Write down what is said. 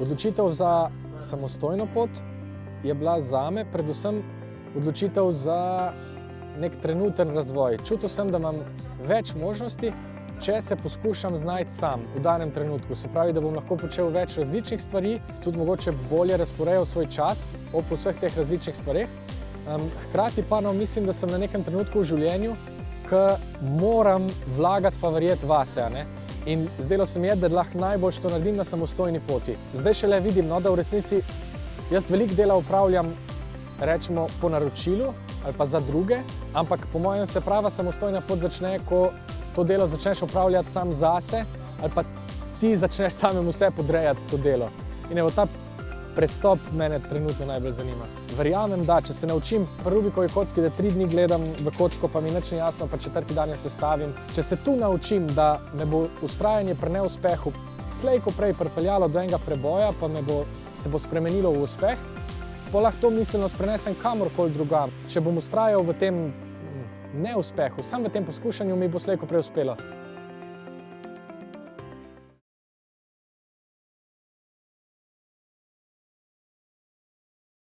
Odločitev za samostojno pot je bila zame predvsem odločitev za nek trenuten razvoj. Čutil sem, da imam več možnosti, če se poskušam znajti sam v danem trenutku. Se pravi, da bom lahko počel več različnih stvari, tudi mogoče bolje razporejal svoj čas ob vseh teh različnih stvareh. Hkrati pa mislim, da sem na nekem trenutku v življenju, ko moram vlagati pa verjeti vase, ne? In zdelo se mi je, da lahko najboljše to naredim na samostojni poti. Zdaj šele vidim, da v resnici jaz veliko dela opravljam, rečemo, po naročilu ali pa za druge, ampak po mojem se prava samostojna pot začne, ko to delo začneš opravljati sam zase ali pa ti začneš samemu sebi podrejati to delo. In evo, ta prestop mene trenutno najbolj zanima. Verjamem, da če se naučim pri Rubikovi kocki, da 3 dni gledam v kocko, pa mi nič ni jasno, pa 4. dan jo sestavim. Če se tu naučim, da me bo vztrajanje pri neuspehu slej ko prej pripeljalo do enega preboja, pa se bo spremenilo v uspeh, pa lahko to miselnost prenesem kamorkoli drugam. Če bom vztrajal v tem neuspehu, samo v tem poskušanju, mi bo slej ko prej uspelo.